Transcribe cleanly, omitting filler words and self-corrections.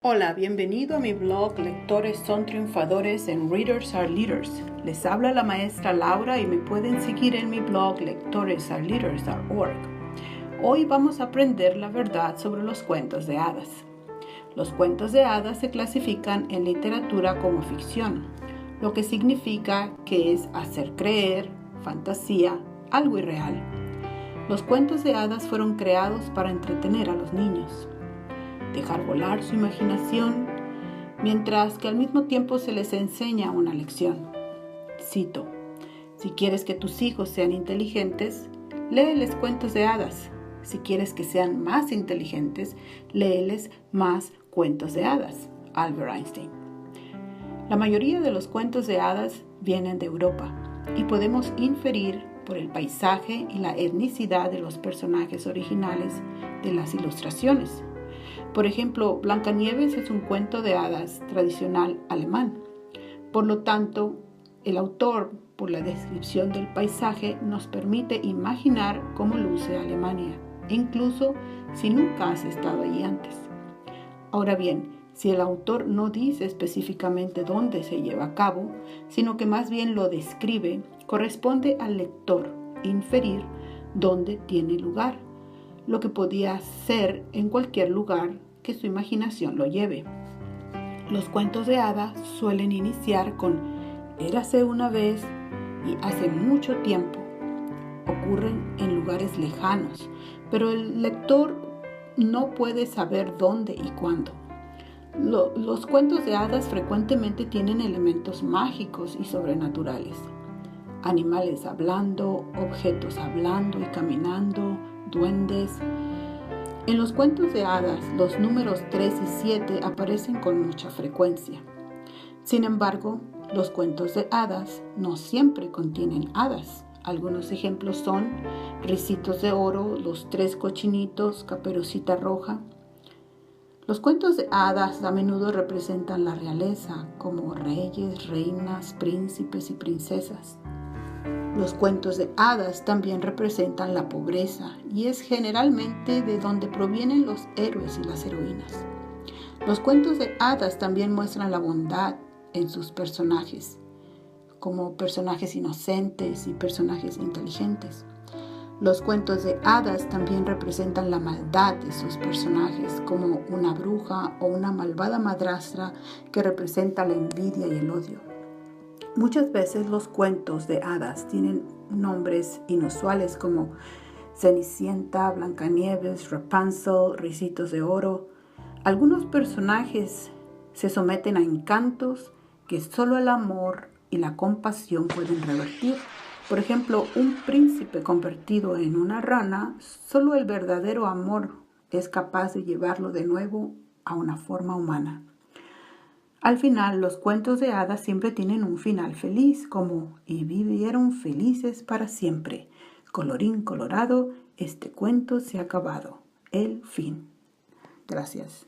Hola, bienvenido a mi blog Lectores son triunfadores en Readers are Leaders. Les habla la maestra Laura y me pueden seguir en mi blog lectoresareleaders.org. Hoy vamos a aprender la verdad sobre los cuentos de hadas. Los cuentos de hadas se clasifican en literatura como ficción, lo que significa que es hacer creer, fantasía, algo irreal. Los cuentos de hadas fueron creados para entretener a los niños, dejar volar su imaginación, mientras que al mismo tiempo se les enseña una lección. Cito: si quieres que tus hijos sean inteligentes, léeles cuentos de hadas. Si quieres que sean más inteligentes, léeles más cuentos de hadas. Albert Einstein. La mayoría de los cuentos de hadas vienen de Europa y podemos inferir por el paisaje y la etnicidad de los personajes originales de las ilustraciones. Por ejemplo, Blancanieves es un cuento de hadas tradicional alemán. Por lo tanto, el autor, por la descripción del paisaje, nos permite imaginar cómo luce Alemania, incluso si nunca has estado allí antes. Ahora bien, si el autor no dice específicamente dónde se lleva a cabo, sino que más bien lo describe, corresponde al lector inferir dónde tiene lugar, lo que podía ser en cualquier lugar que su imaginación lo lleve. Los cuentos de hadas suelen iniciar con érase una vez y hace mucho tiempo. Ocurren en lugares lejanos, pero el lector no puede saber dónde y cuándo. Los cuentos de hadas frecuentemente tienen elementos mágicos y sobrenaturales. Animales hablando, objetos hablando y caminando, duendes. En los cuentos de hadas, los números 3 y 7 aparecen con mucha frecuencia. Sin embargo, los cuentos de hadas no siempre contienen hadas. Algunos ejemplos son Ricitos de Oro, Los Tres Cochinitos, Caperucita Roja. Los cuentos de hadas a menudo representan la realeza, como reyes, reinas, príncipes y princesas. Los cuentos de hadas también representan la pobreza y es generalmente de donde provienen los héroes y las heroínas. Los cuentos de hadas también muestran la bondad en sus personajes, como personajes inocentes y personajes inteligentes. Los cuentos de hadas también representan la maldad de sus personajes, como una bruja o una malvada madrastra que representa la envidia y el odio. Muchas veces los cuentos de hadas tienen nombres inusuales como Cenicienta, Blancanieves, Rapunzel, Ricitos de Oro. Algunos personajes se someten a encantos que solo el amor y la compasión pueden revertir. Por ejemplo, un príncipe convertido en una rana, solo el verdadero amor es capaz de llevarlo de nuevo a una forma humana. Al final, los cuentos de hadas siempre tienen un final feliz, como y vivieron felices para siempre. Colorín colorado, este cuento se ha acabado. El fin. Gracias.